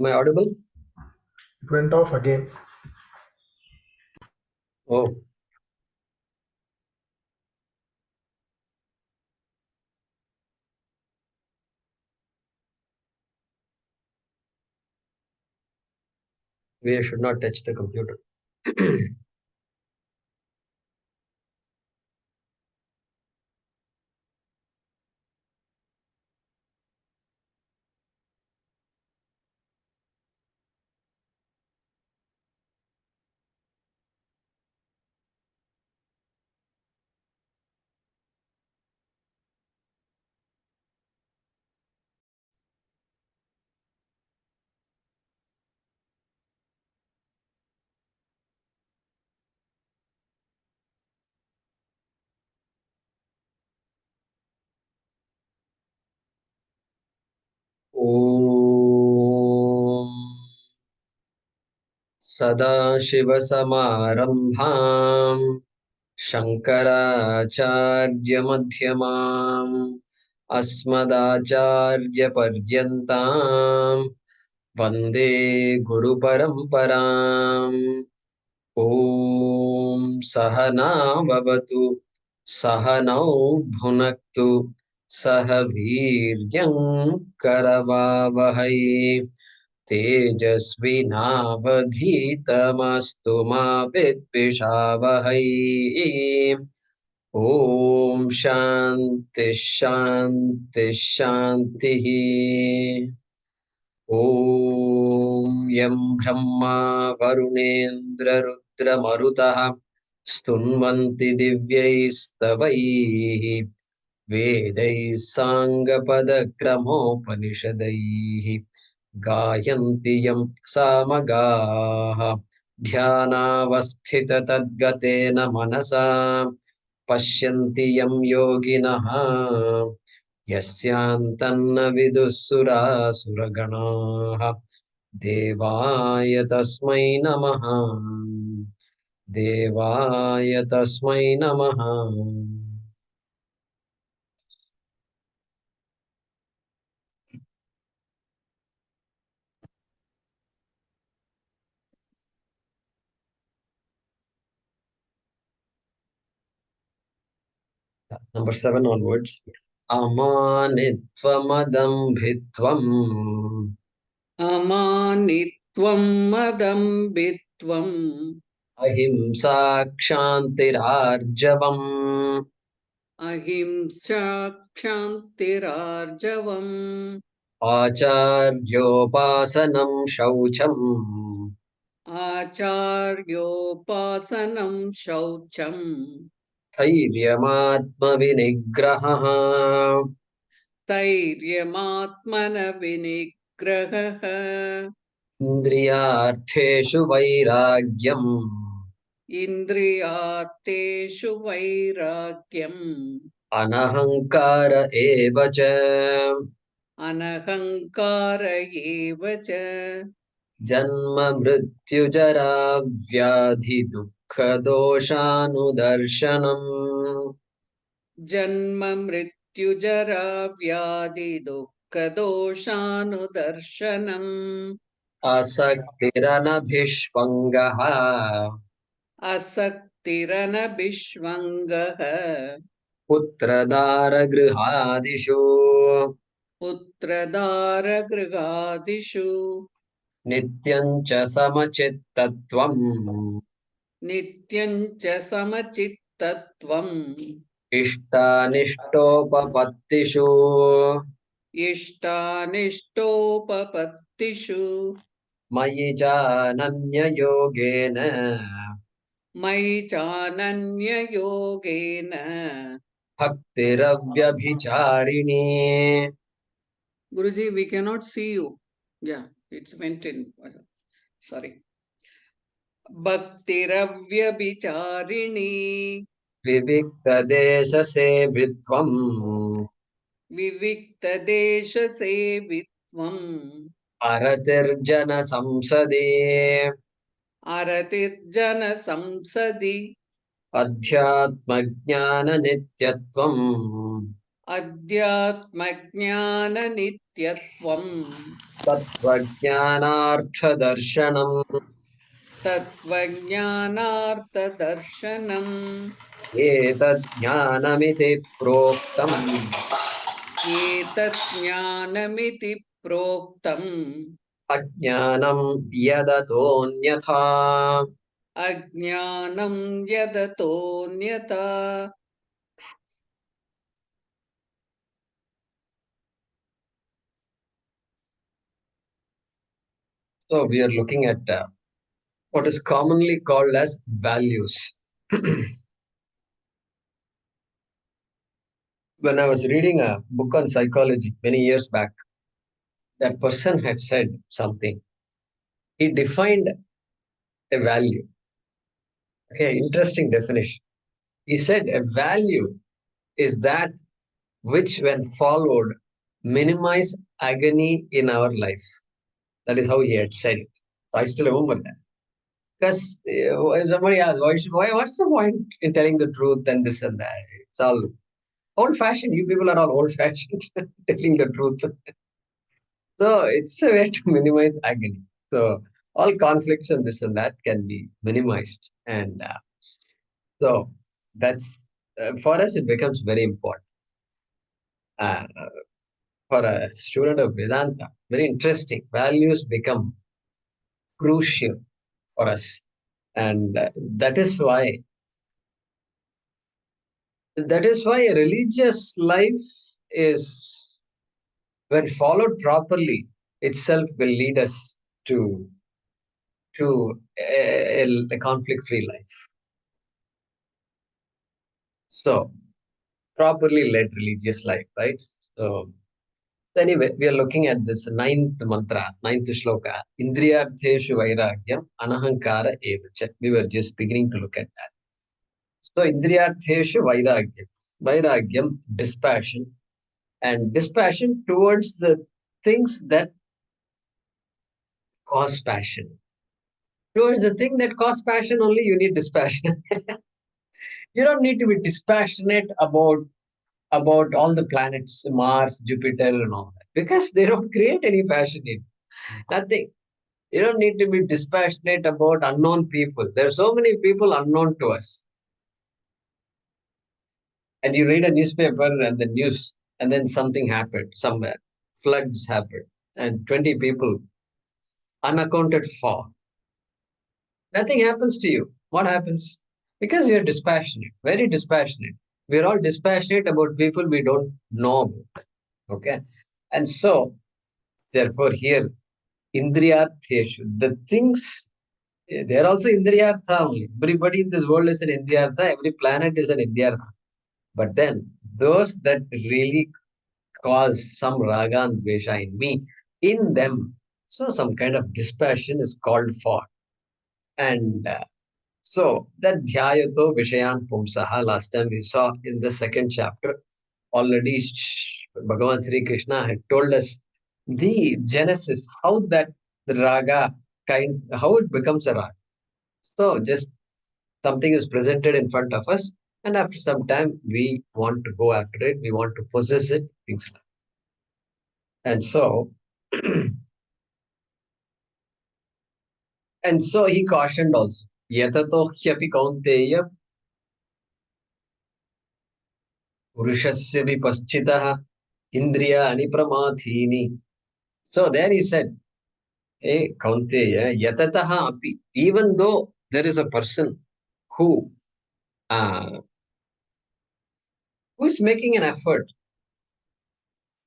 Am I audible? It went off again. Oh, we should not touch the computer. ॐ सदाशिवसमारम्भाम् शङ्कराचार्यमध्यमाम् अस्मदाचार्यपर्यन्ताम् वन्दे गुरुपरम्पराम्। ॐ सहना भवतु सहनौ भुनक्तु सह वीर्यं करवावहै तेजस्विनावधीतमस्तु मा विद्विषावहै। ॐ शान्ति शान्ति शान्तिः। ॐ यं ब्रह्मा वरुणेन्द्ररुद्रमरुतः स्तुन्वन्ति दिव्यैस्तवैः वेदैः साङ्गपदक्रमोपनिषदैः गायन्ति यं सामगाः ध्यानावस्थिततद्गतेन मनसा पश्यन्ति यं योगिनः यस्यान्तन्न विदुःसुरासुरगणाः देवाय तस्मै नमः। देवाय तस्मै नमः। Number 7 onwards. अमानित्वमदम्भित्वम् अमानित्वं मदम्बित्वम् अहिंसा क्षान्तिरार्जवम् अहिंसा क्षान्तिरार्जवम् आचार्योपासनं शौचम् आचार्योपासनं शौचम् धैर्यमात्मविनिग्रहः स्थैर्यमात्मनविनिग्रहः इन्द्रियार्थेषु वैराग्यम् इन्द्रियार्थेषु वैराग्यम् अनहङ्कार एव च अनहङ्कार एव च जन्म मृत्युजरा व्याधि दुःखदोषानुदर्शनम् जन्म मृत्युजरा व्याधि दुःखदोषानुदर्शनम् असक्तिरनभिष्वङ्गः असक्तिरनभिष्वङ्गः पुत्रदारगृहादिषु पुत्रदारगृहादिषु नित्यं च समचित्तत्वम् नित्यं च समचित्तत्वम् इष्टानिष्टोपपत्तिषु इष्टानिष्टोपपत्तिषु मयि चानन्ययोगेन मयि चानन्ययोगेन भक्तिरव्यभिचारिणी। Guruji, we cannot see you. Yeah, it's went in. Sorry. Bhaktiravyabhicharini विविक्तदेशसेवित्वम् विविक्तदेशसेवित्वम् अरतिर्जनसंसदि अरतिर्जनसंसदि अध्यात्मज्ञाननित्यत्वम् अध्यात्मज्ञाननित्यत्वम् तत्त्वज्ञानार्थदर्शनम् तत्त्वज्ञानार्थदर्शनम् एतज्ज्ञानमिति प्रोक्तम् एतत् ज्ञानमिति प्रोक्तम् अज्ञानं यदतोऽन्यथा. अज्ञानं यदतोऽन्यथा. So we are looking at what is commonly called as values. When I was reading a book on psychology many years back, that person had said something. He defined a value. Okay, interesting definition. He said a value is that which, when followed, minimize agony in our life. That is how he had said it. I still remember that. Because somebody asked, what's the point in telling the truth and this and that? It's all old fashioned. You people are all old fashioned telling the truth. So it's a way to minimize agony. So all conflicts and this and that can be minimized. And so that's for us, it becomes very important. Uh, for a student of Vedanta, very interesting. Values become crucial for us. And that is why a religious life is, when followed properly, itself will lead us to a conflict-free life. So properly led religious life, right? So anyway, we are looking at this ninth mantra, ninth shloka, Indriyartheshu vairagyam anahankara evacha. We were just beginning to look at that. So Indriyartheshu vairagyam, vairagyam, dispassion, and dispassion towards the things that cause passion. Towards the thing that cause passion only, you need dispassion. You don't need to be dispassionate about all the planets, Mars, Jupiter, and all that, because they don't create any passion in nothing. You don't need to be dispassionate about unknown people. There are so many people unknown to us. And you read a newspaper and the news, and then something happened somewhere. Floods happened, and 20 people unaccounted for. Nothing happens to you. What happens? Because you're dispassionate, very dispassionate. We're all dispassionate about people we don't know about. Okay. And so, therefore, here, Indriyartheshu, the things, they're also Indriyartha only. Everybody in this world is an Indriyartha, every planet is an Indriyartha. But then, those that really cause some raga and dvesha in me, in them, so some kind of dispassion is called for. And so that dhyayato vishayan pumsaha, last time we saw in the second chapter, already Bhagavan Sri Krishna had told us the genesis, how that the raga how it becomes a raga. So just something is presented in front of us, and after some time we want to go after it, we want to possess it, things like that. And so and so he cautioned also. Yatato hyapi kaunteya purushasya vipaschitaha indriya anipramathini. So there he said, hey, Kaunteya, yatataha api, even though there is a person who uh, who is making an effort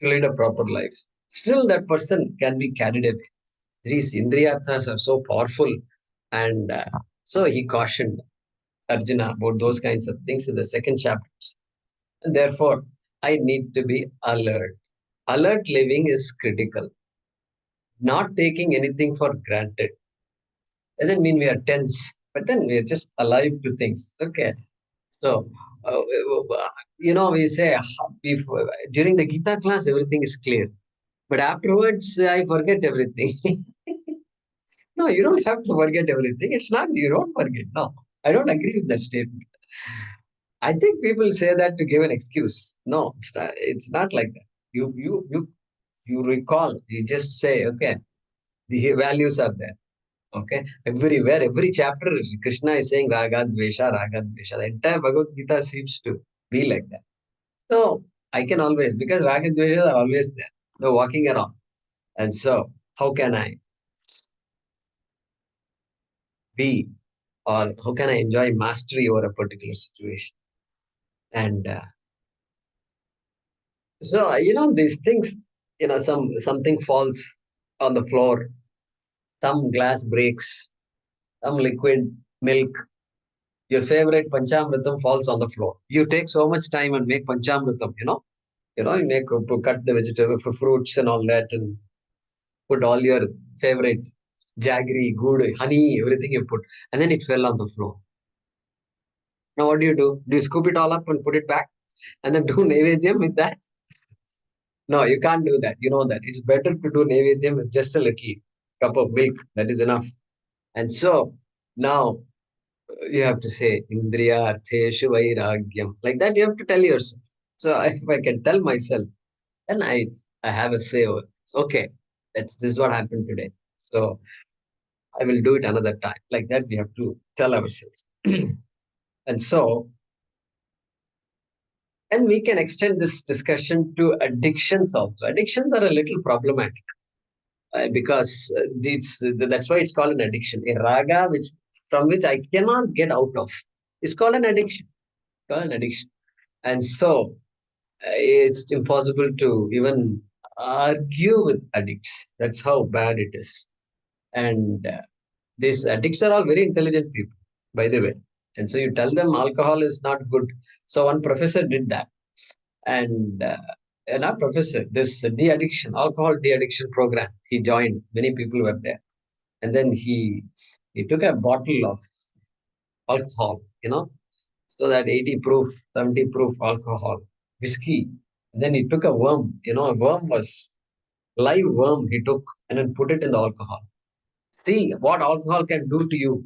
to lead a proper life, still that person can be carried away. These indriyarthas are so powerful, and so he cautioned Arjuna about those kinds of things in the second chapters. And therefore, I need to be alert. Alert living is critical. Not taking anything for granted doesn't mean we are tense, but then we are just alive to things. Okay. So, uh, we say during the Gita class, everything is clear. But afterwards, I forget everything. No, you don't have to forget everything. It's not, you don't forget. No, I don't agree with that statement. I think people say that to give an excuse. No, it's not like that. You You recall, you just say, okay, the values are there. Okay, everywhere, every chapter, Krishna is saying Raga Dvesha, Raga Dvesha. The entire Bhagavad Gita seems to be like that. So I can always, because Raga Dveshas are always there, they're walking around. And so, how can I be, or how can I enjoy mastery over a particular situation? And these things, something falls on the floor, some glass breaks, some liquid milk, your favorite panchamritam falls on the floor. You take so much time and make panchamritam, you make cut the vegetable for fruits and all that, and put all your favorite jaggery, good, honey, everything you put, and then it fell on the floor. Now what do? Do you scoop it all up and put it back, and then do nevedyam with that? No, you can't do that. You know that it's better to do nevedyam with just a little cup of milk. That is enough. And so now you have to say Indriya Artheshu Vairagyam. Like that, you have to tell yourself. So if I can tell myself, then I have a say over it. Okay, this is what happened today. So I will do it another time. Like that, we have to tell ourselves. And so, and we can extend this discussion to addictions also. Addictions are a little problematic because that's why it's called an addiction. A raga from which I cannot get out of is called an addiction. Called an addiction. And so it's impossible to even argue with addicts. That's how bad it is. And these addicts are all very intelligent people, by the way. And so you tell them alcohol is not good. So one professor did that. And not professor, this de-addiction, alcohol de-addiction program, he joined. Many people were there. And then he took a bottle of alcohol, so that 80 proof, 70 proof alcohol, whiskey. And then he took a worm, a worm was live worm he took and then put it in the alcohol. See what alcohol can do to you.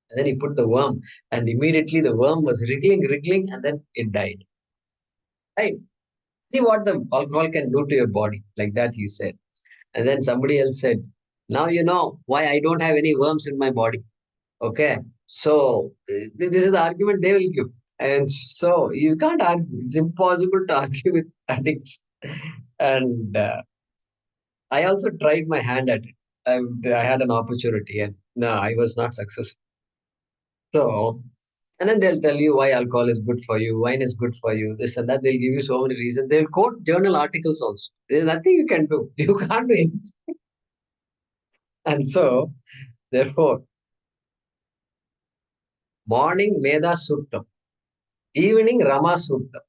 And then he put the worm, and immediately the worm was wriggling, and then it died. Right? See what the alcohol can do to your body. Like that, he said. And then somebody else said, now you know why I don't have any worms in my body. Okay. So this is the argument they will give. And so you can't argue. It's impossible to argue with addicts. And I also tried my hand at it. I had an opportunity, and no, I was not successful. So, and then they'll tell you why alcohol is good for you, wine is good for you, this and that. They'll give you so many reasons. They'll quote journal articles also. There's nothing you can do. You can't do anything. And so, therefore, morning Meda Suktam, evening Rama Suktam.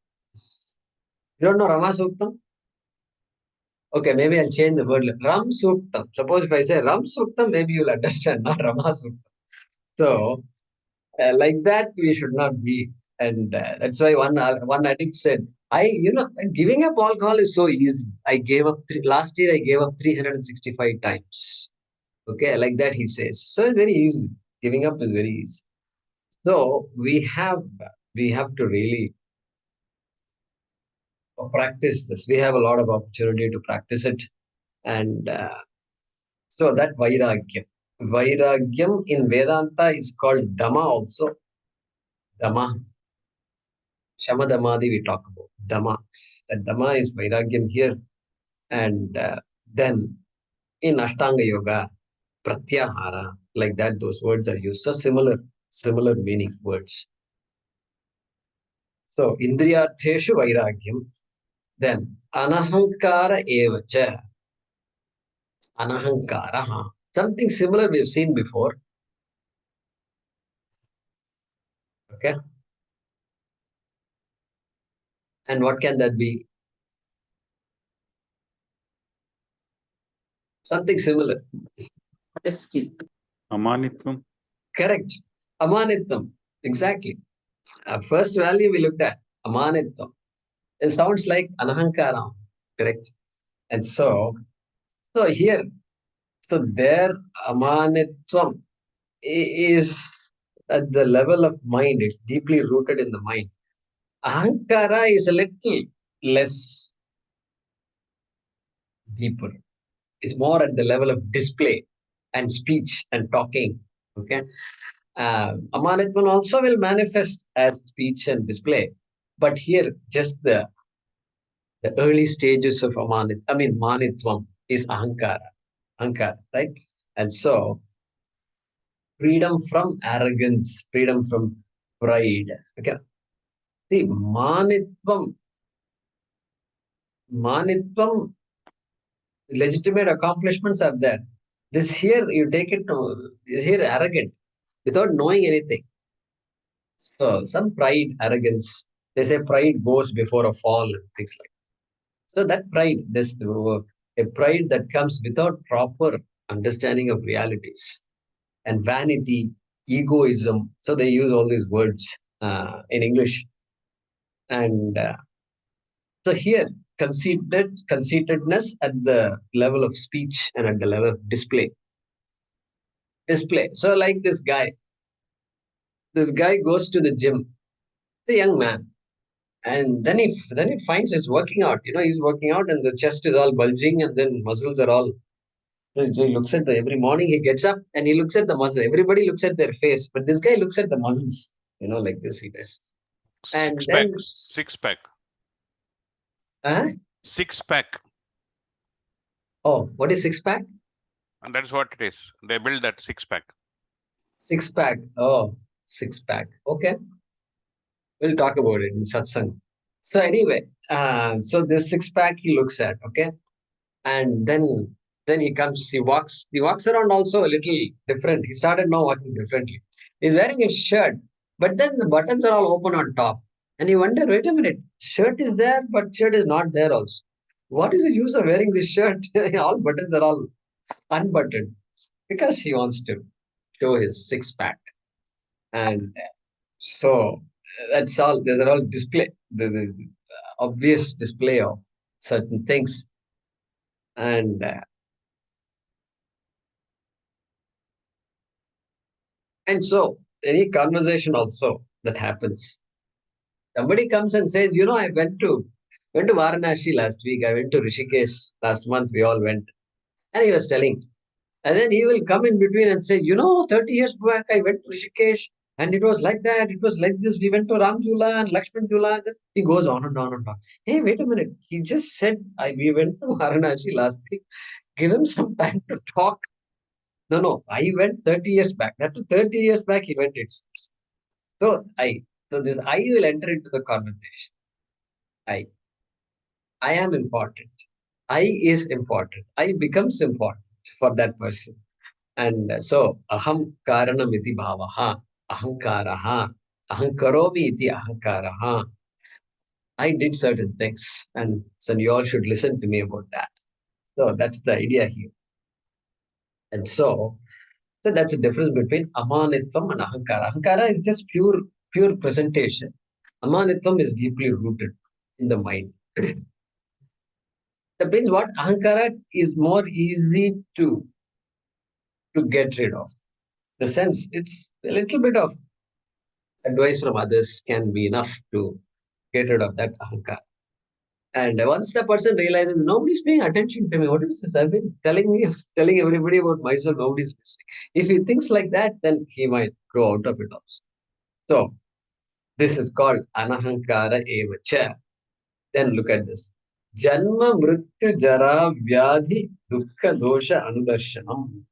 You don't know Rama Suktam? Okay, maybe I'll change the word. Ram Suktam. Suppose if I say Ram Suktam, maybe you'll understand, not Rama Suktam. So, like that, we should not be. And that's why one addict said, giving up alcohol is so easy. I gave up, last year I gave up 365 times. Okay, like that he says. So it's very easy. Giving up is very easy. So we have to really practice this. We have a lot of opportunity to practice it. And so that Vairagyam. Vairagyam in Vedanta is called Dhamma also. Dhamma. Shamadhamadi we talk about. Dhamma. That Dhamma is Vairagyam here. And then in Ashtanga Yoga, Pratyahara, like that, those words are used. So similar meaning words. So Indriyartheshu Vairagyam. Then Anahankara Evacha. Anahankara. Something similar we've seen before. Okay. And what can that be? Something similar. Amanitvam. Correct. Amanitvam. Exactly. First value we looked at. Amanitvam. It sounds like anahankara. Correct. And so here, so there amanitvam is at the level of mind. It's deeply rooted in the mind. Ahankara is a little less deeper. It's more at the level of display and speech and talking. Okay. Amanitvam also will manifest as speech and display. But here, just the early stages of manitvam is ahankara, right? And so, freedom from arrogance, freedom from pride. Okay. See, manitvam, legitimate accomplishments are there. This here, you take it to, is here arrogant without knowing anything. So, some pride, arrogance. They say pride goes before a fall and things like that. So, that pride, a pride that comes without proper understanding of realities and vanity, egoism. So, they use all these words in English. And so, here, conceitedness at the level of speech and at the level of display. So, like this guy goes to the gym, the young man, and then he finds he's working out. He's working out, and the chest is all bulging, and then muscles are all. So he looks at every morning he gets up and he looks at the muscle. Everybody looks at their face, but this guy looks at the muscles. Like this he does. And Six then, pack. Six pack. uh, Six pack. oh, what is six pack? And that's what it is. They build that six pack. Six pack. Oh, six pack. Okay, we'll talk about it in satsang. So anyway, so this six pack he looks at. Okay, and then he walks around also a little different. He started now walking differently. He's wearing a shirt, but then the buttons are all open on top, and you wonder, wait a minute, shirt is there but shirt is not there also. What is the use of wearing this shirt? All buttons are all unbuttoned, because he wants to show his six pack. And so that's all. These are all display, the obvious display of certain things. And so, any conversation also that happens, somebody comes and says, I went to Varanasi last week. I went to Rishikesh last month. We all went, and he was telling, and then he will come in between and say, 30 years back I went to Rishikesh, and it was like that. It was like this. We went to Ram Jula and Lakshman Jula. And he goes on and on and on. Hey, wait a minute. He just said we went to Varanasi last week. Give him some time to talk. No. I went 30 years back. That to 30 years back he went. So this I will enter into the conversation. I I am important. I is important. I becomes important for that person. And so aham karanam iti bhavaha, ahankaraha, ahankaromi iti ahankaraha. I did certain things, and so you all should listen to me about that. So that's the idea here. And so that's the difference between amanitvam and ahankara. Ahankara is just pure presentation. Amanitvam is deeply rooted in the mind. That means what? Ahankara is more easy to get rid of. The sense, it's a little bit of advice from others can be enough to get rid of that ahankara. And once the person realizes nobody's paying attention to me, what is this? I've been telling everybody about myself, nobody's listening. If he thinks like that, then he might grow out of it also. So this is called anahankara evacha. Then look at this. Janma mrityu jara vyadhi dukkha dosha anudarshanam.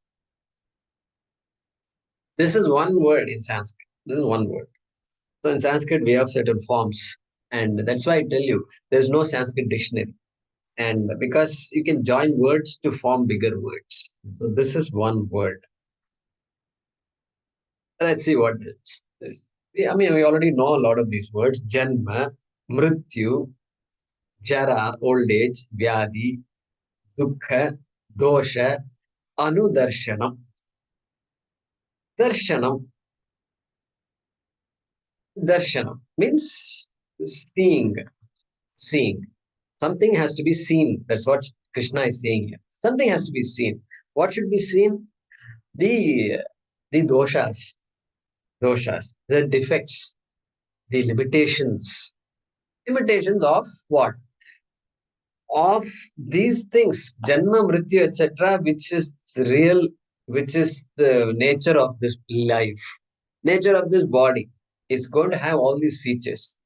This is one word in Sanskrit. This is one word. So in Sanskrit, we have certain forms. And that's why I tell you, there's no Sanskrit dictionary. And because you can join words to form bigger words. So this is one word. Let's see what it is. We already know a lot of these words. Janma, mrityu, jara, old age, vyadi, dukkha, dosha, anudarshanam. Darshanam. Darshanam means seeing. Seeing. Something has to be seen. That's what Krishna is saying here. Something has to be seen. What should be seen? The doshas, the defects, the limitations. Limitations of what? of these things, Janma, Mrityu, etc., which is real, which is the nature of this life, nature of this body, is going to have all these features.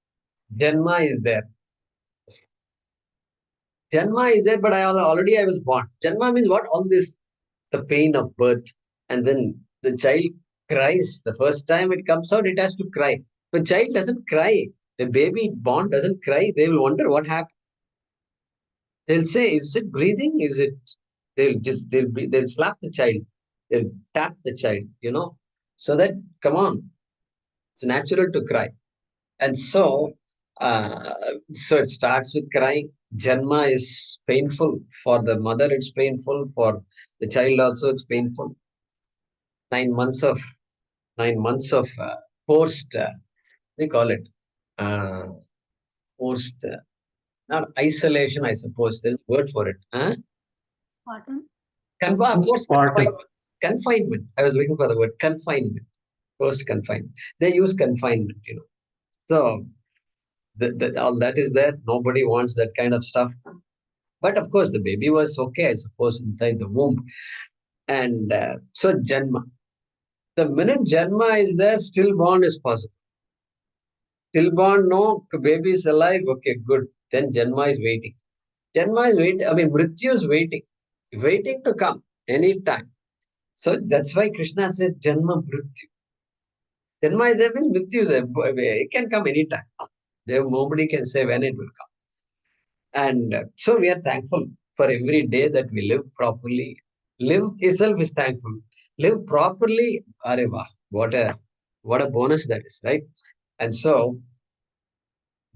Janma is there. Janma is there, but already I was born. Janma means what? All this, the pain of birth, and then the child cries. The first time it comes out, it has to cry. The child doesn't cry. The baby born doesn't cry. They will wonder what happened. They'll say, "Is it breathing? Is it?" They'll slap the child. They'll tap the child. So that, come on, it's natural to cry. And uh, so it starts with crying. Janma is painful for the mother. It's painful for the child also. It's painful. 9 months of 9 months of forced. We call it uh, forced. Not isolation, I suppose. There's a word for it. Huh? Of course, confinement. I was looking for the word confinement. Forced confinement. They use confinement. So all that is there. Nobody wants that kind of stuff. But of course, the baby was okay, I suppose, inside the womb. And so Janma. The minute Janma is there, stillborn is possible. Stillborn, no, the baby is alive. Okay, good. Then Janma is waiting. Janma is waiting. Mrityu is waiting. Waiting to come anytime. So that's why Krishna said Janma Mrityu. Janma is there, Mrityu is there. It can come anytime. Nobody can say when it will come. And so we are thankful for every day that we live properly. Live itself is thankful. Live properly, areva, what a bonus that is, right? And so,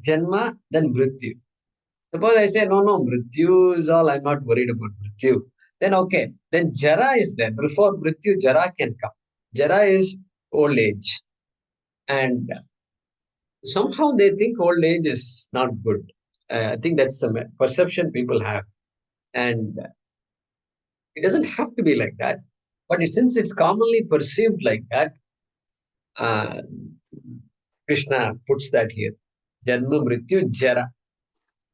Janma, then Mrityu. Suppose I say, no, Mrityu is all, I'm not worried about Mrityu. Then okay, then Jara is there. Before Mrityu, Jara can come. Jara is old age. And somehow they think old age is not good. I think that's some perception people have. And it doesn't have to be like that. But since it's commonly perceived like that, uh, Krishna puts that here. Janma, Mrityu, Jara.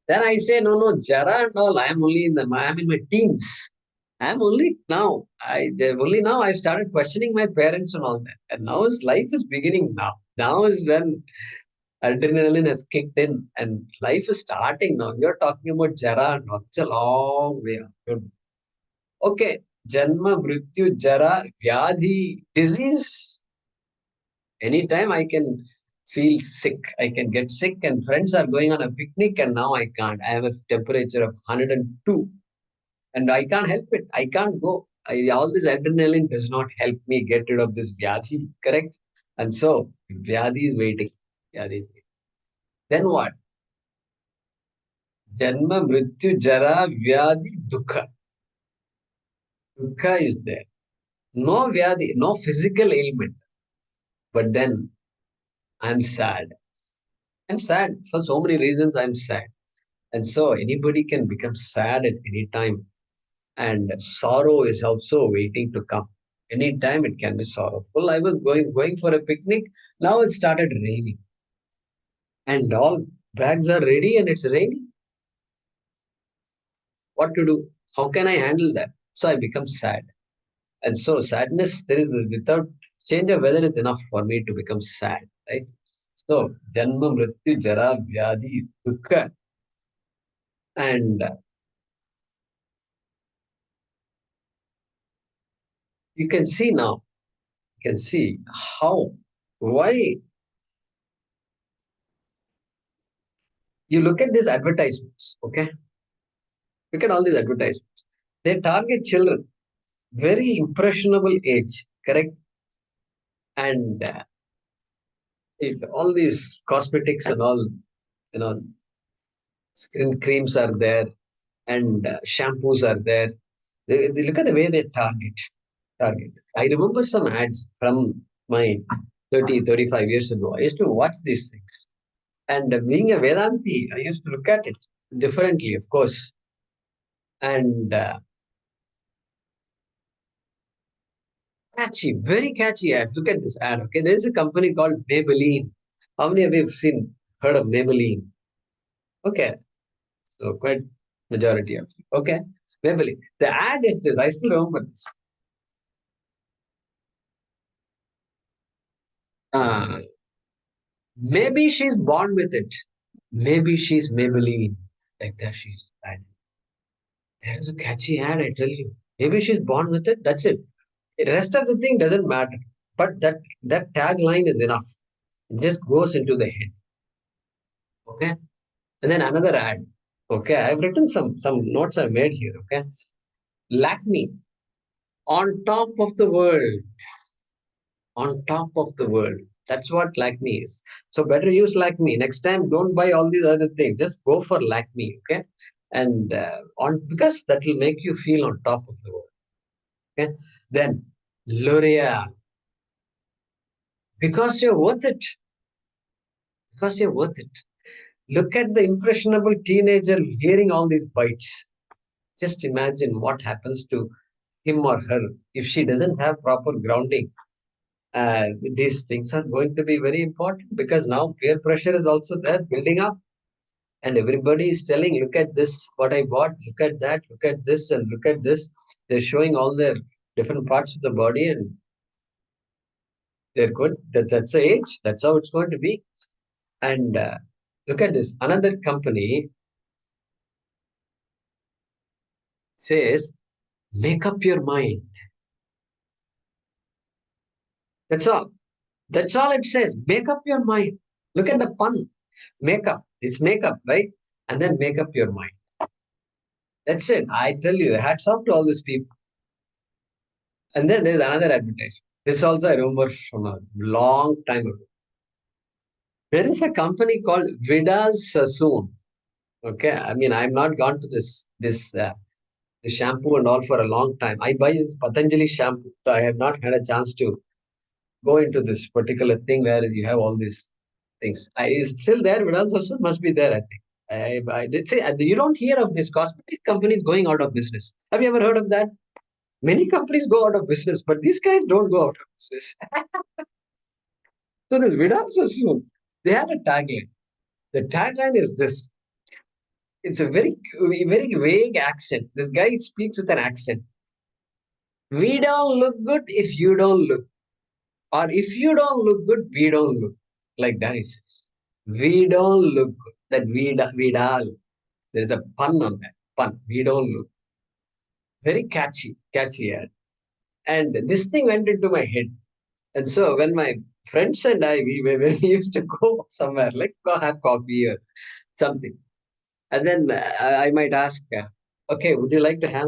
Then I say, no, Jara and all, I'm in my teens. I'm only now. Only now I started questioning my parents and all that. And now life is beginning now. Now is when adrenaline has kicked in and life is starting now. You're talking about Jara and all. It's a long way. Okay, Janma, Mrityu, Jara, Vyadhi, disease. Anytime I can feel sick, I can get sick, and friends are going on a picnic, and now I can't. I have a temperature of 102, and I can't help it. I can't go. All this adrenaline does not help me get rid of this Vyadhi, correct? And so, Vyadhi is waiting. Vyadhi is waiting. Then what? Janma, Mrityu, Jara, Vyadhi, Dukha. Dukha is there. No Vyadhi, no physical ailment. But then I'm sad. I'm sad for so many reasons. I'm sad. And so anybody can become sad at any time. And sorrow is also waiting to come. Anytime it can be sorrowful. I was going for a picnic. Now it started raining. And all bags are ready and it's raining. What to do? How can I handle that? So I become sad. And so sadness, without change of weather is enough for me to become sad, right? So, Janma, Mrityu, Jara, Vyadhi, Dukkha. And you can see now, why you look at these advertisements, okay? Look at all these advertisements. They target children, very impressionable age, correct? And all these cosmetics and all, skin creams are there and shampoos are there. They look at the way they target. I remember some ads from my 35 years ago. I used to watch these things. And being a Vedanti, I used to look at it differently, of course. And catchy, very catchy ads. Look at this ad. Okay, there is a company called Maybelline. How many of you have heard of Maybelline? Okay, so quite Majority of you. Okay. Maybe the ad is this. I still remember this. Maybe she's born with it. Maybe she's Maybelline. Like that, she's bad. That is a catchy ad, I tell you. Maybe she's born with it. That's it. The rest of the thing doesn't matter. But that tagline is enough. It just goes into the head. Okay. And then another ad. Okay. I've written some notes I made here. Okay. Lakme on top of the world. On top of the world. That's what Lakme is. So better use Lakme. Next time, don't buy all these other things. Just go for Lakme. Okay. And on because that will make you feel on top of the world. Okay. Then L'Oreal. Because you're worth it. Because you're worth it. Look at the impressionable teenager hearing all these bites. Just imagine what happens to him or her if she doesn't have proper grounding. These things are going to be very important because now peer pressure is also there building up, and everybody is telling, look at this, what I bought, look at that, look at this, and look at this. They're showing all their different parts of the body, and they're good. That's the age. That's how it's going to be. And look at this. Another company says, make up your mind. That's all. That's all it says. Make up your mind. Look at the pun. Makeup. It's makeup, right? And then make up your mind. That's it. I tell you, hats off to all these people. And then there's another advertisement. This also I remember from a long time ago. There is a company called Vidal Sassoon. Okay, I mean I've not gone to this shampoo and all for a long time. I buy this Patanjali shampoo, so I have not had a chance to go into this particular thing where you have all these things. Is still there. Vidal Sassoon must be there. I think. I did say you don't hear of this cosmetic companies going out of business. Have you ever heard of that? Many companies go out of business, but these guys don't go out of business. So this Vidal Sassoon, they have a tagline. The tagline is this. It's a very vague accent. This guy speaks with an accent. We don't look good if you don't look. Or if you don't look good, we don't look. Like that is. We don't look good. That Vidal. There's a pun on that. Pun. We don't look. Very catchy ad. And this thing went into my head. And so when my friends and I, when we used to go somewhere, like go have coffee or something, and then I might ask, okay, would you like to have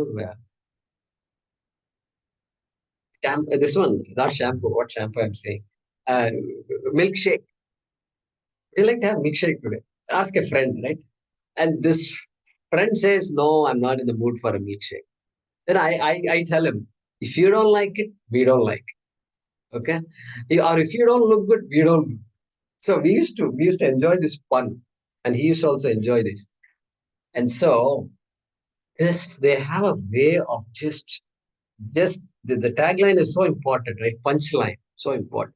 this one, not shampoo, what shampoo I'm saying, uh, milkshake. Would you like to have milkshake today? Ask a friend, right? And this friend says, no, I'm not in the mood for a milkshake. Then I tell him, if you don't like it, we don't like it. Okay? Or if you don't look good, we don't look. So we used to enjoy this fun, and he used to also enjoy this. And so this they have a way of just the tagline is so important, right? Punchline, so important.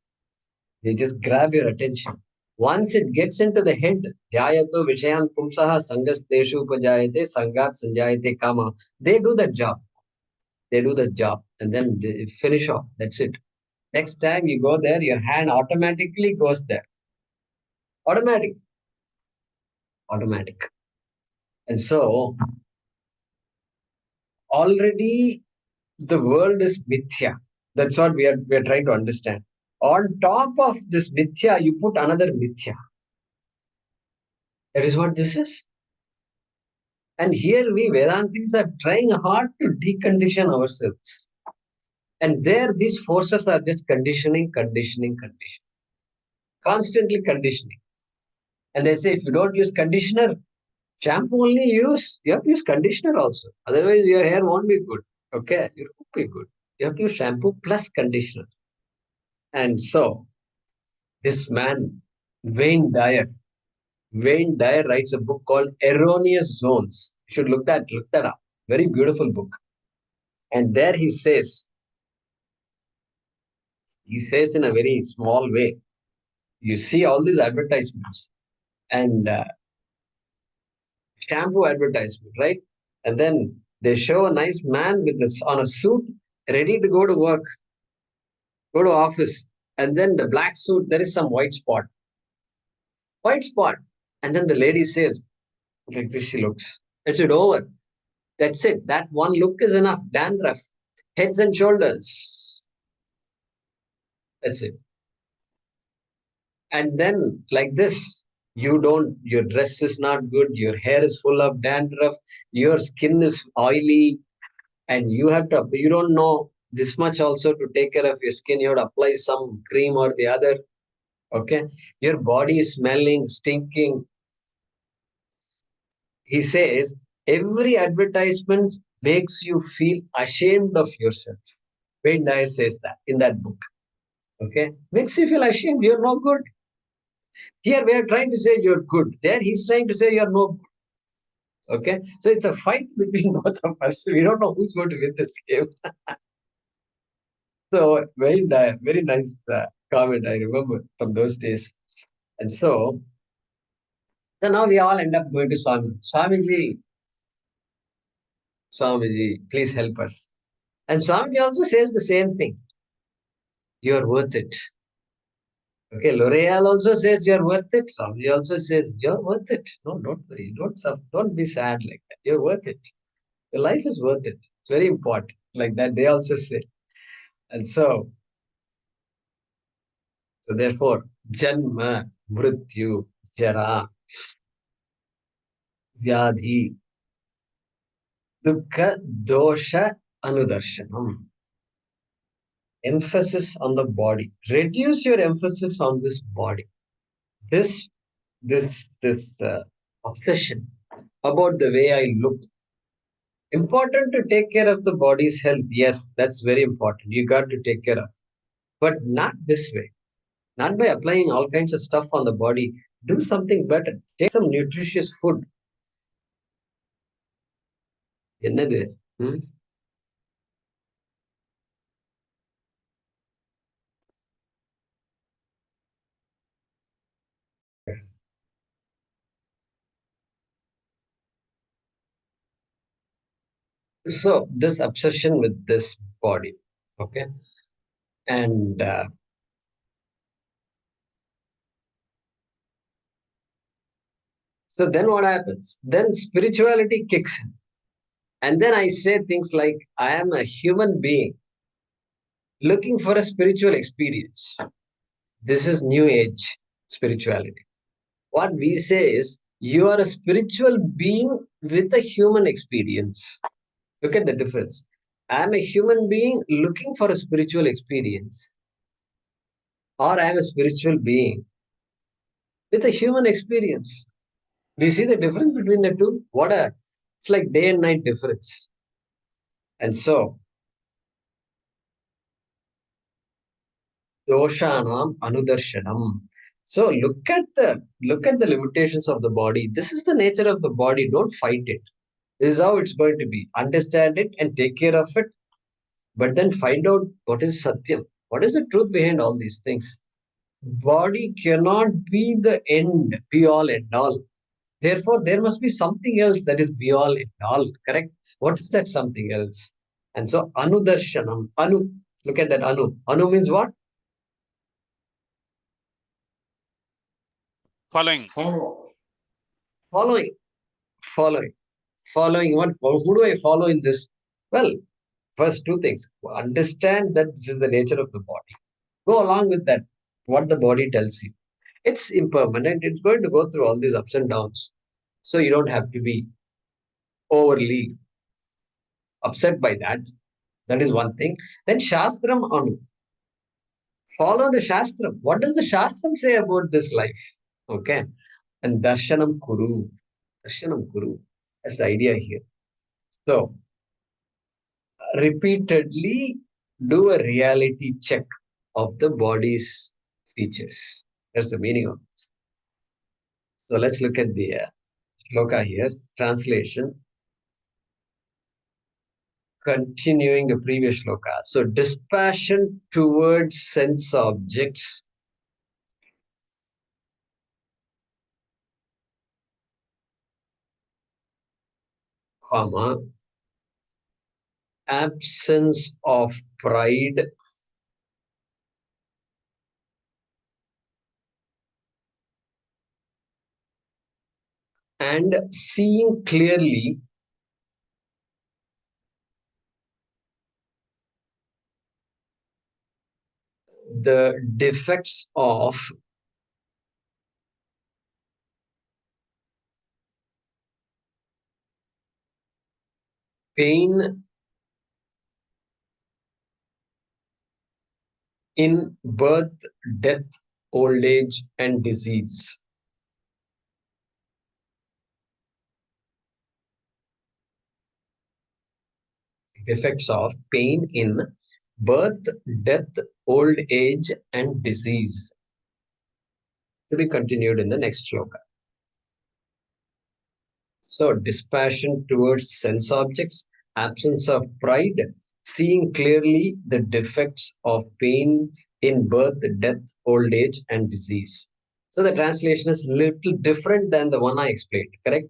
They just grab your attention. Once it gets into the head, dhyayato vishayan pumsaha sangas teshu upajayate sangat sanjayate kama. They do that job. They do the job, and then they finish off. That's it. Next time you go there, your hand automatically goes there. Automatic. Automatic. And so already the world is mithya. That's what we are trying to understand. On top of this mithya, you put another mithya. That is what this is. And here we Vedantis are trying hard to decondition ourselves. And there these forces are just conditioning, constantly conditioning. And they say if you don't use conditioner, shampoo only use, you have to use conditioner also. Otherwise your hair won't be good. Okay, it won't be good. You have to use shampoo plus conditioner. And so this man, Wayne Dyer, Wayne Dyer writes a book called Erroneous Zones. You should look that up. Very beautiful book. And there he says in a very small way, you see all these advertisements and shampoo advertisement, right? And then they show a nice man with this on a suit, ready to go to work, go to office. And then the black suit, there is some white spot. White spot. And then the lady says, like this she looks. It's it over. That's it. That one look is enough. Dandruff. Heads and shoulders. That's it. And then like this, your dress is not good, your hair is full of dandruff, your skin is oily, and you don't know this much also to take care of your skin. You have to apply some cream or the other. Okay. Your body is smelling, stinking. He says, every advertisement makes you feel ashamed of yourself. Wayne Dyer says that in that book. Okay. Makes you feel ashamed. You're no good. Here we are trying to say you're good. There he's trying to say you're no good. Okay. So it's a fight between both of us. We don't know who's going to win this game. So very nice comment I remember from those days. And so now we all end up going to Swamiji, please help us. And Swamiji also says the same thing. You're worth it. Okay, L'Oreal also says you're worth it. Swamiji also says you're worth it. No, don't worry. Don't suffer. Don't be sad like that. You're worth it. Your life is worth it. It's very important. Like that, they also say. And so therefore, Janma, Mrityu, Jara, Vyadhi, Dukkha, Dosha, Anudarshanam. Emphasis on the body. Reduce your emphasis on this body. This obsession about the way I look. Important to take care of the body's health. Yes, that's very important. You got to take care of. But not this way. Not by applying all kinds of stuff on the body. Do something better. Take some nutritious food. என்னது? Hmm? So this obsession with this body, okay, and so then what happens? Then spirituality kicks in, and then I say things like, "I am a human being looking for a spiritual experience." This is New Age spirituality. What we say is, you are a spiritual being with a human experience. Look at the difference. I am a human being looking for a spiritual experience, or I am a spiritual being with a human experience. Do you see the difference between the two? It's like day and night difference. And so, doshanam anudarshanam. So look at the limitations of the body. This is the nature of the body. Don't fight it. This is how it's going to be. Understand it and take care of it. But then find out what is Satyam. What is the truth behind all these things? Body cannot be the end, be all and all. Therefore, there must be something else that is be all and all, correct? What is that something else? And so, Anudarshanam, Anu, look at that Anu. Anu means what? Following. Following, following, following. Who do I follow in this? Well, first two things. Understand that this is the nature of the body. Go along with that, what the body tells you. It's impermanent. It's going to go through all these ups and downs. So you don't have to be overly upset by that. That is one thing. Then Shastram Anu. Follow the Shastram. What does the Shastram say about this life? Okay. And Darshanam Kuru. Darshanam Kuru. That's the idea here. So, repeatedly do a reality check of the body's features. That's the meaning of it. So, let's look at the shloka here. Translation. Continuing the previous shloka. So, dispassion towards sense objects comma, absence of pride and seeing clearly the defects of pain in birth, death, old age, and disease. Effects of pain in birth, death, old age, and disease. To be continued in the next shloka. So, dispassion towards sense objects, absence of pride, seeing clearly the defects of pain in birth, death, old age, and disease. So, the translation is a little different than the one I explained, correct?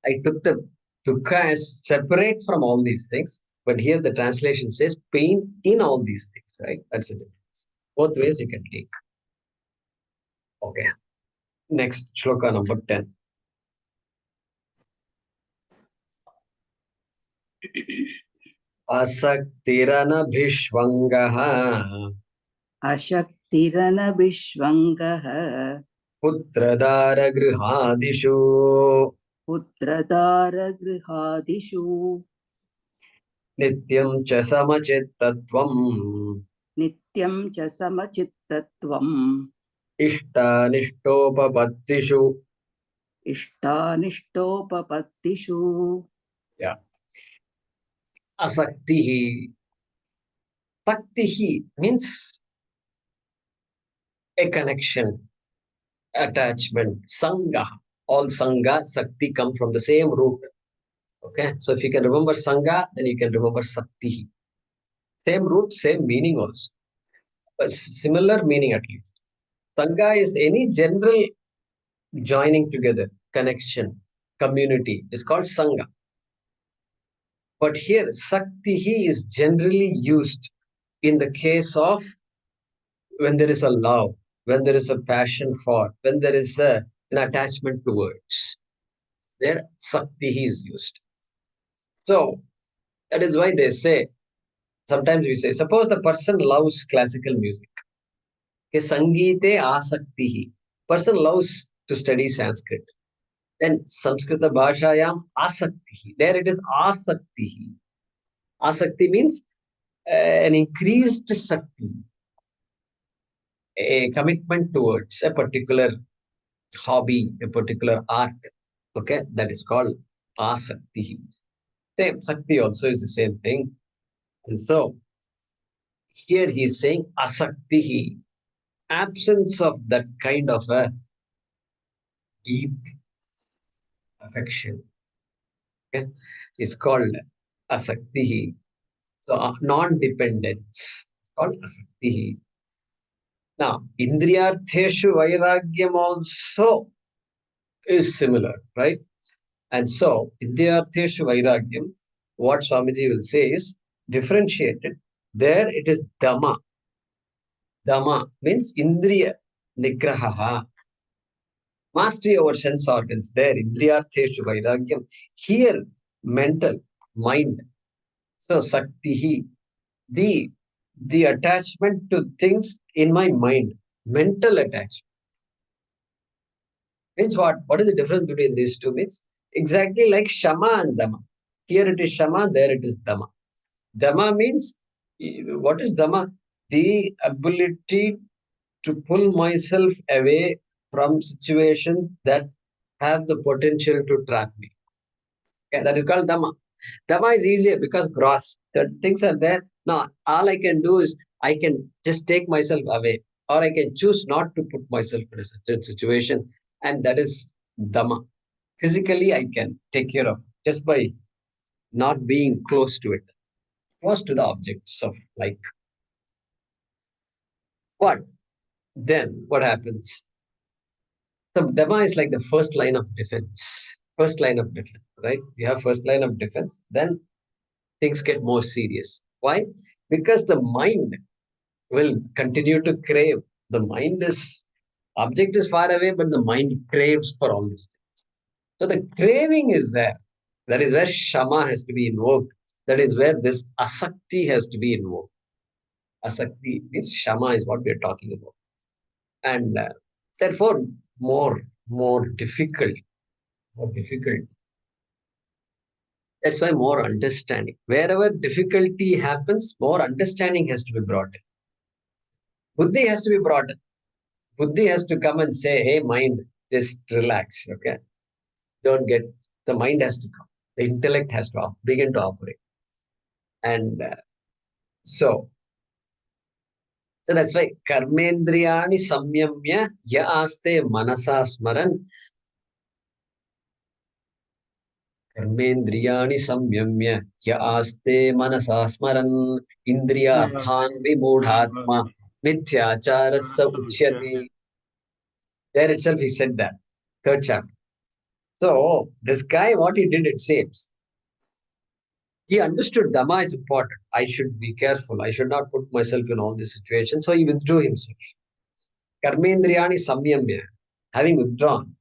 I took the dukkha as separate from all these things, but here the translation says pain in all these things, right? That's the difference. Both ways you can take. Okay. Next, shloka number 10. असक्तिरनभिष्वङ्गः अशक्तिरनभिष्वङ्गः पुत्रदारगृहादिषु पुत्रदारगृहादिषु नित्यं च समचित्तत्वम् नित्यं च समचित्तत्वम् इष्टानिष्टोपपत्तिषु. इष्टानिष्टोपपत्तिषु. Yeah. Asaktihi. Saktihi means a connection, attachment. Sangha. All Sangha, Sakti come from the same root. Okay. So if you can remember Sangha, then you can remember Saktihi. Same root, same meaning also. A similar meaning at least. Sangha is any general joining together, connection, community is called Sangha. But here, Saktihi is generally used in the case of when there is a love, when there is a passion for, when there is an attachment towards. There, Saktihi is used. So, that is why they say, sometimes we say, suppose the person loves classical music. Okay, Sangeete Asaktihi. Person loves to study Sanskrit. Then Samskrita Bhashayam Asaktihi. There it is Asaktihi. Asakti means an increased Sakti, a commitment towards a particular hobby, a particular art. Okay, that is called Asaktihi. Same, Sakti also is the same thing. And so, here he is saying Asaktihi, absence of that kind of a deep affection. Okay, is called Asaktihi. So, non-dependence called Asaktihi. Now, Indriyartheshu Vairagyam also is similar, right? And so, Indriyartheshu Vairagyam, what Swamiji will say is differentiated. There it is Dhamma. Dhamma means Indriya Nigraha. Mastery over sense organs. There, Indriyartheshu Vairagyam. Here, mental, mind. So, Saktihi, the attachment to things in my mind, mental attachment. Means what? What is the difference between these two? Means exactly like Shama and Dhamma. Here it is Shama, there it is Dhamma. Dhamma means, what is Dhamma? The ability to pull myself away from situations that have the potential to trap me. Okay, that is called Dhamma. Dhamma is easier because gross. The things are there. Now, all I can do is I can just take myself away, or I can choose not to put myself in a certain situation, and that is Dhamma. Physically, I can take care of just by not being close to it, close to the objects of like. But then what happens? So Dhamma is like the first line of defense. first line of defense, right? You have first line of defense, then things get more serious. Why? Because the mind will continue to crave. The mind is, object is far away, but the mind craves for all these things. So the craving is there. That is where Shama has to be invoked. That is where this asakti has to be invoked. Asakti means Shama is what we are talking about. And therefore, more difficult, more difficult. That's why more understanding. Wherever difficulty happens, more understanding has to be brought in. Buddhi has to be brought in. Buddhi has to come and say, hey, mind, just relax, okay? Don't get, the mind has to come. The intellect has to begin to operate. And so that's why karmendriyani samyamya ya aste manasa smaran. Karmendriyani samyamya ya aste manasa smaran indriyarthan vimudhatma mithyacharasa uchyate. There itself he said that. Third chapter. So this guy, what he did, it seems, he understood Dhamma is important. I should be careful. I should not put myself in all these situations. So he withdrew himself. Karmendriyani samyamya, having withdrawn.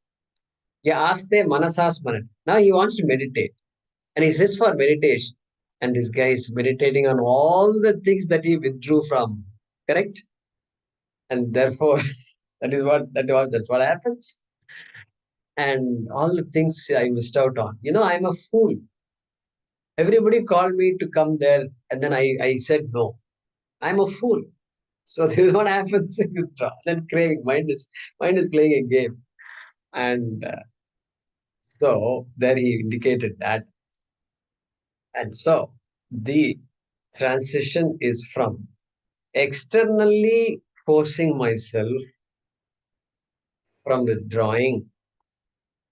He asked the manasasmaran. Now he wants to meditate. And he says for meditation. And this guy is meditating on all the things that he withdrew from. Correct? And therefore, that's what happens. And all the things I missed out on. I'm a fool. Everybody called me to come there, and then I said no. I'm a fool. So this is what happens in withdrawal. Then craving. Mind is playing a game. And so there he indicated that. And so the transition is from externally forcing myself from withdrawing.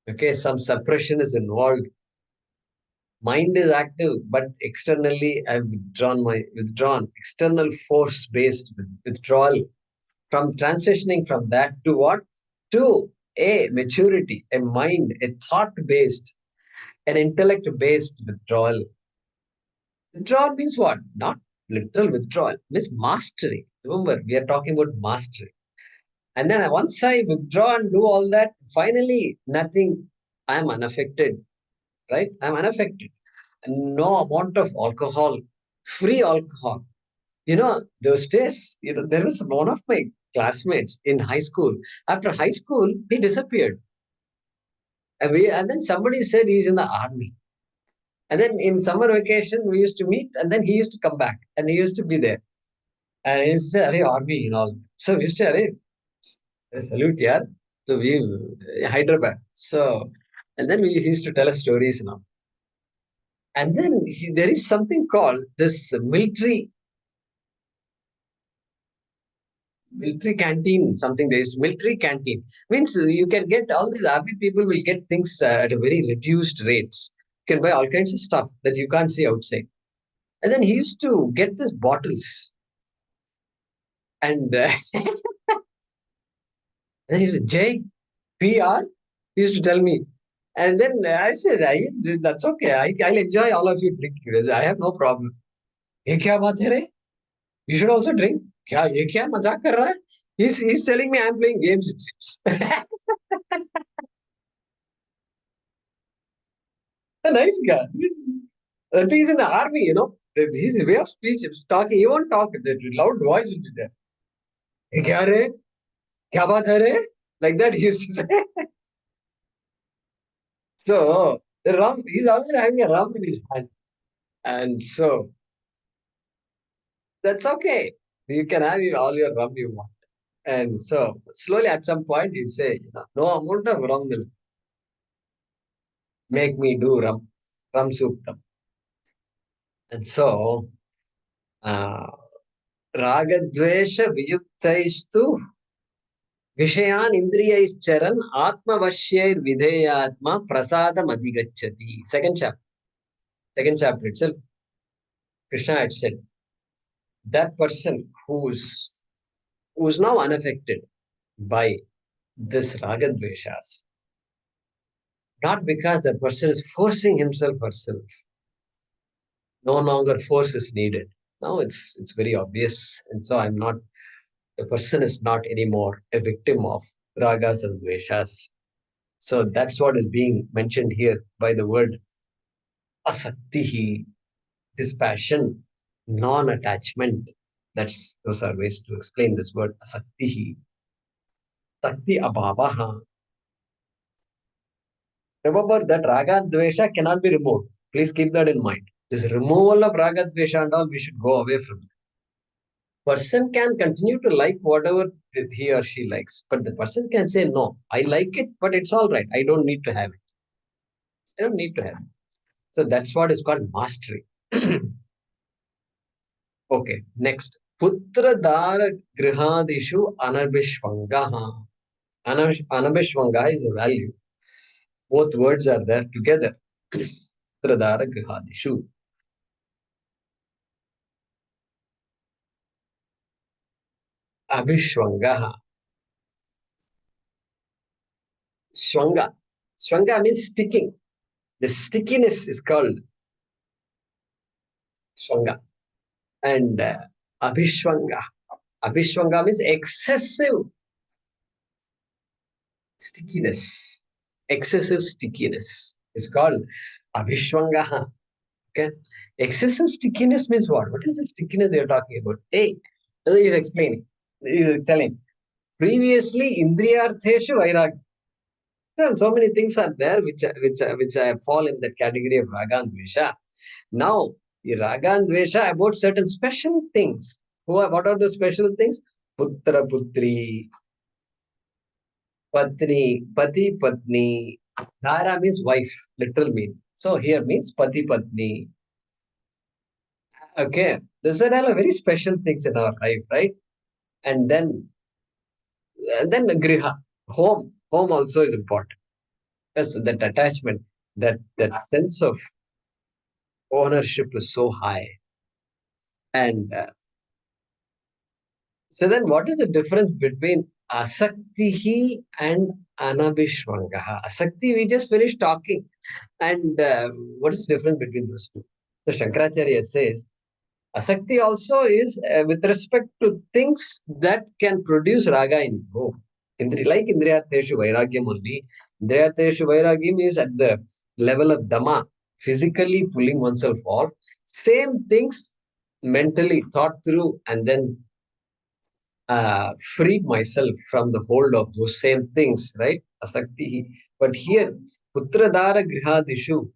Okay, some suppression is involved. Mind is active, but externally I've withdrawn. External force-based withdrawal. From transitioning from that to what? To a maturity, a mind, a thought-based, an intellect-based withdrawal. Withdrawal means what? Not literal withdrawal. It means mastery. Remember, we are talking about mastery. And then once I withdraw and do all that, finally, nothing, I am unaffected, right? I'm unaffected. No amount of alcohol, free alcohol. Those days, there was one of my classmates in high school. After high school, he disappeared. And then somebody said he's in the army. And then in summer vacation, we used to meet, and then he used to come back, and he used to be there. And he used to say, Arey, army, So we used to say, salute, yaar. So we, Hyderabad. So, and then he used to tell us stories, And then there is something called this military canteen, there is military canteen. Means you can get, all these army people will get things at a very reduced rates. You can buy all kinds of stuff that you can't see outside. And then he used to get these bottles. And then he said, Jay, PR? He used to tell me. And then I said, that's okay. I'll enjoy all of you drinking. I have no problem. Ye kya baat hai re? You should also drink. Kya, ye kya mazak kar raha hai? He's telling me I'm playing games, it seems. A nice guy. He's in the army, His way of speech, talking, he won't talk. The loud voice will be there. Hey, kya re? Kya baat hai re? Like that he used to say. So, the rum, he's always having a rum in his hand. And so, that's okay. You can have all your rum you want. And so, slowly at some point, you say, no amount of rum will make me do rum soup. And so, ragadvesha viyuktaistu vishayan indriyaischran atmavashyair videyatma prasadam adhigacchati. Second chapter itself, Krishna had said, that person who's now unaffected by this ragadveshas, not because the person is forcing himself or herself. No longer force is needed. Now it's very obvious. And so the person is not anymore a victim of ragas and dveshas. So that's what is being mentioned here by the word asaktihi, dispassion, non-attachment. Those are ways to explain this word asaktihi. Sakti abhavaha. Remember that raga and dvesha cannot be removed. Please keep that in mind. This removal of raga, dvesha and all, we should go away from it. Person can continue to like whatever he or she likes, but the person can say, no, I like it, but it's all right. I don't need to have it. I don't need to have it. So that's what is called mastery. Okay, next. Putra dara grihadishu anabhishvangaha. Anabhishvanga is the value. Both words are there together. Putra dara grihadishu. Abhishvangaha. Swanga. Swanga means sticking. The stickiness is called swanga. And abhishvanga. Abhishvanga means excessive stickiness. Excessive stickiness is called abhishvanga. Okay. Excessive stickiness means what? What is the stickiness they are talking about? Hey, he is explaining. He is telling. Previously, indriyartheshu vairagya. So many things are there which fall in that category of raga and dvesha. Now, the raga and dvesha about certain special things. What are the special things? Putra putri, patni, pati patni. Dara means wife, literal mean. So here means pati patni. Okay, these are all very special things in our life, right? And then griha, home also is important. Yes, that attachment, that sense of ownership is so high. And so then what is the difference between asaktihi and anabhishvangaha? Asakti, we just finished talking. And what is the difference between those two? So Shankaracharya says, asakti also is with respect to things that can produce raga in you. Like Indriyateshu Vairagyam only. Indriyateshu Vairagyam is at the level of Dhamma, physically pulling oneself off. Same things mentally thought through and then freed myself from the hold of those same things, right? Asakti. But here, Putradara Grihadishu.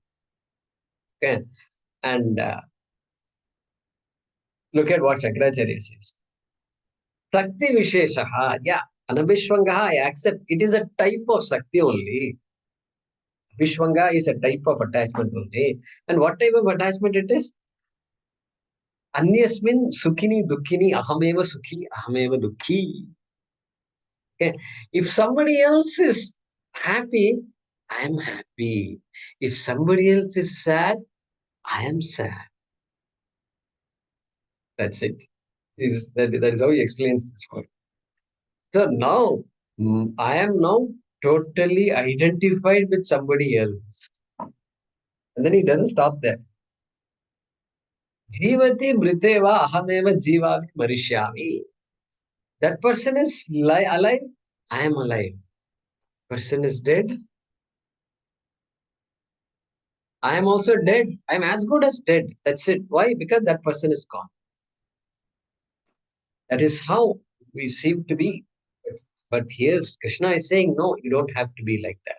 Okay. And look at what Shankaracharya says. Sakti Visheshaha. Yeah. Anabhishvangaha, I accept. It is a type of Sakti only. Vishwanga is a type of attachment only. And what type of attachment it is? Anyasmin Sukhini Dukkini Ahameva Sukhi Ahameva Dukhi. Okay. If somebody else is happy, I am happy. If somebody else is sad, I am sad. That's it. That is how he explains this word. So now, I am now totally identified with somebody else. And then he doesn't stop there. Jivati mriteva ahameva jivami marishyami. That person is alive, I am alive. Person is dead, I am also dead. I am as good as dead. That's it. Why? Because that person is gone. That is how we seem to be. But here Krishna is saying, no, you don't have to be like that.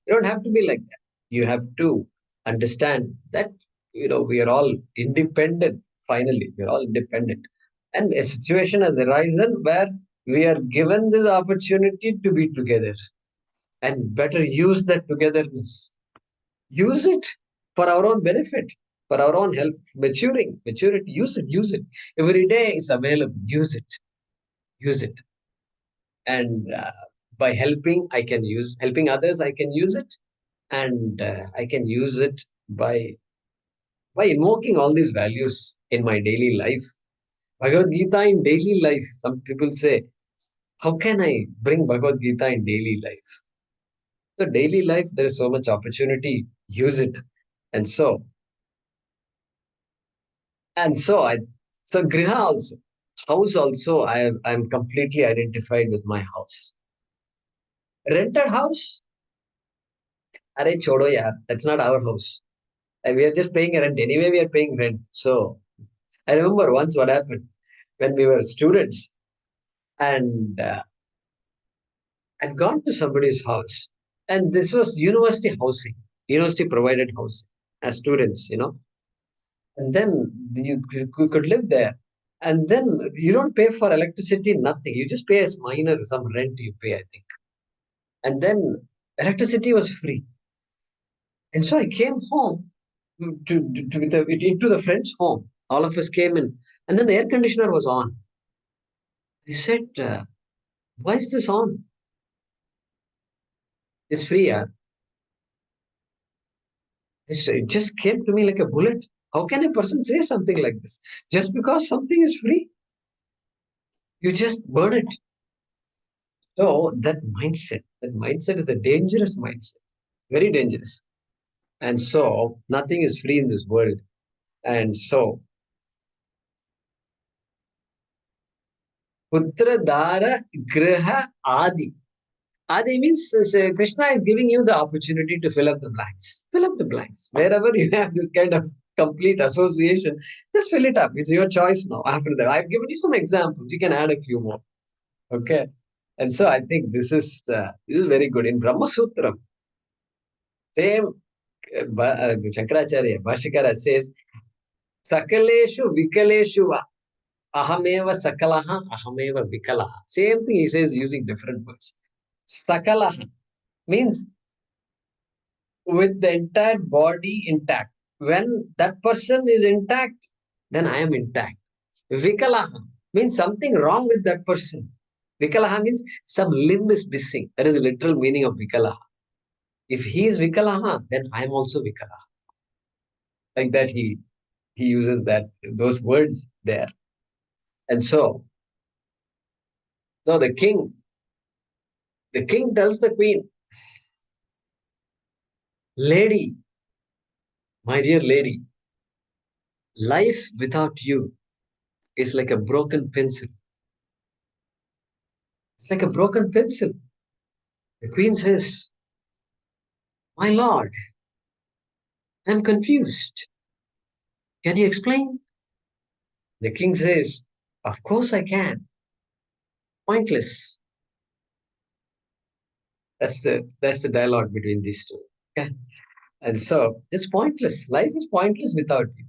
You don't have to be like that. You have to understand that, we are all independent. Finally, we are all independent. And a situation has arisen where we are given this opportunity to be together and better use that togetherness. Use it for our own benefit, for our own help, maturity, use it. Every day is available, use it. And by helping others, I can use it. And I can use it by invoking all these values in my daily life. Bhagavad Gita in daily life. Some people say, how can I bring Bhagavad Gita in daily life? So daily life, there is so much opportunity, use it. And so so Griha also, house also, I'm completely identified with my house. Rented house, arey chodo yaar, that's not our house. And we are just paying rent. Anyway, we are paying rent. So I remember once what happened when we were students, and I'd gone to somebody's house, and this was university housing, university provided housing as students, and then you could live there. And then you don't pay for electricity, nothing. You just pay as minor, some rent you pay, I think. And then electricity was free. And so I came home into the friend's home. All of us came in, and then the air conditioner was on. I said, why is this on? It's free, yeah. It just came to me like a bullet. How can a person say something like this? Just because something is free, you just burn it. So that mindset is a dangerous mindset, very dangerous. And so nothing is free in this world. And so Putra Dara Graha Adi. Adi means Krishna is giving you the opportunity to fill up the blanks. Fill up the blanks. Wherever you have this kind of complete association, just fill it up. It's your choice now. After that, I've given you some examples. You can add a few more. Okay. And so I think this is very good. In Brahma Sutram, same Shankaracharya, Bhashikara says, Sakaleshu Vikaleshu va Ahameva Sakalaha, Ahameva Vikalaha. Same thing he says using different words. Sakalaha means with the entire body intact. When that person is intact, then I am intact. Vikalaha means something wrong with that person. Vikalaha means some limb is missing. That is the literal meaning of Vikalaha. If he is Vikalaha, then I am also Vikalaha. Like that, he uses those words there. And so the king tells the queen, lady, my dear lady, life without you is like a broken pencil. It's like a broken pencil. The queen says, my lord, I'm confused. Can you explain? The king says, of course I can. Pointless. That's the dialogue between these two. Okay. And so it's pointless. Life is pointless without you.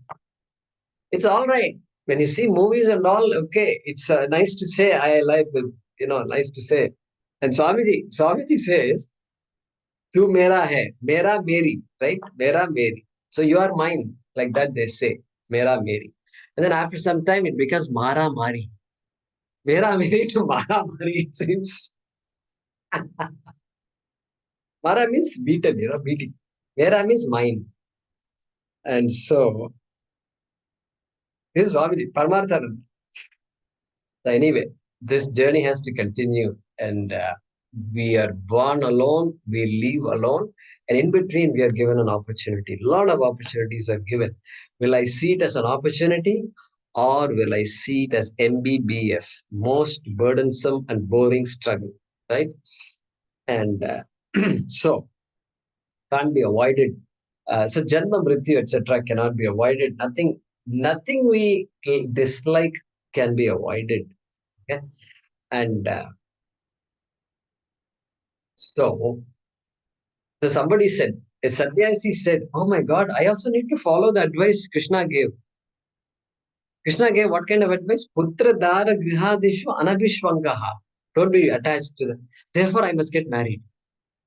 It's all right. When you see movies and all, okay, it's nice to say, I like, nice to say. And Swamiji says, tu mera hai, mera meri, right? Mera meri. So you are mine, like that they say, mera meri. And then after some time, it becomes mara mari. Mera meri to mara mari, it seems. Mara means beaten, beating. Mera means mine. And so, this is Swamiji, Paramarthananda. So anyway, this journey has to continue, and we are born alone, we live alone, and in between we are given an opportunity. A lot of opportunities are given. Will I see it as an opportunity, or will I see it as MBBS, most burdensome and boring struggle, right? And so can't be avoided. So Janma, Mrityu, etc. cannot be avoided. Nothing we dislike can be avoided. Okay? And so somebody said, if Satyasi said, oh my God, I also need to follow the advice Krishna gave. Krishna gave what kind of advice? Putra dara grihadishu anabhishvangaha. Don't be attached to them. Therefore, I must get married.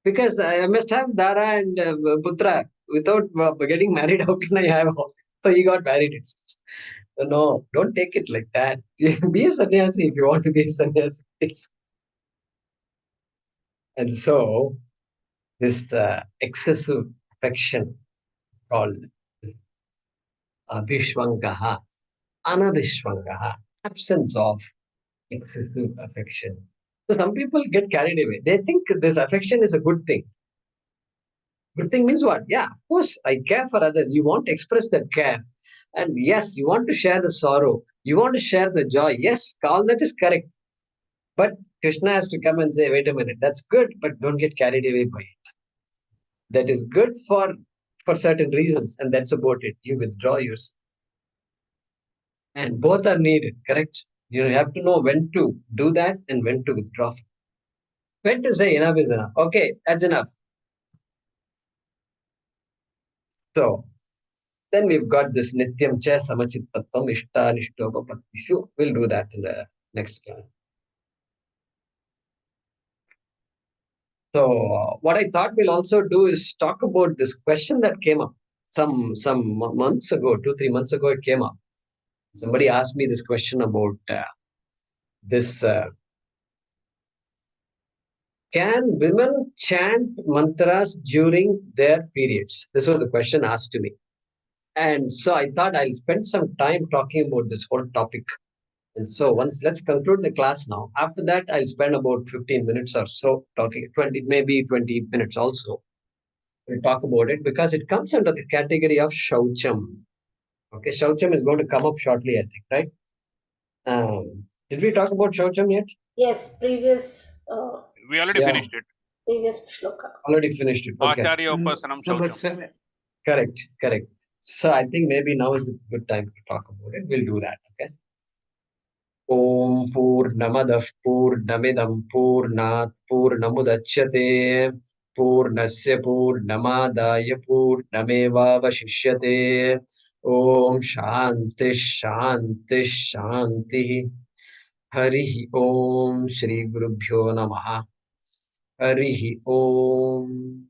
Because I must have Dara and Putra. Without getting married, how can I have all? So he got married. So no, don't take it like that. Be a sannyasi if you want to be a sannyasi. And so this excessive affection called abhishvangaha, anabhishvangaha, absence of excessive affection. So some people get carried away. They think this affection is a good thing. Good thing means what? Yeah, of course, I care for others. You want to express that care. And yes, you want to share the sorrow. You want to share the joy. Yes, all that is correct. But Krishna has to come and say, wait a minute, that's good, but don't get carried away by it. That is good for certain reasons, and that's about it. You withdraw yourself. And both are needed, correct? You have to know when to do that and when to withdraw. When to say enough is enough. Okay, that's enough. So then we've got this Nityam Cha Samachittattvam Ishta Nishtopapattishu. We'll do that in the next class. So what I thought we'll also do is talk about this question that came up some months ago, 2-3 months ago. It came up. Somebody asked me this question about this. Can women chant mantras during their periods? This was the question asked to me. And so I thought I'll spend some time talking about this whole topic. And so let's conclude the class now. After that, I'll spend about 15 minutes or so talking, 20, maybe 20 minutes also. We'll talk about it because it comes under the category of Shaucham. Okay, Shaucham is going to come up shortly, I think, right? Did we talk about Shaucham yet? Yes, We already Yeah. finished it. previous shloka. Already finished it. Okay. Acharya Upasanam Number Shaucham. 7. Correct. So I think maybe now is a good time to talk about it. We'll do that, okay? Om Purnamadah Purnamidam Purnat Purnamudachyate Purnasya Purnamadaya Purnamevavashishyate Om Shanti Shanti Shanti Harihi Om Shri Gurubhyo Namaha Harihi Om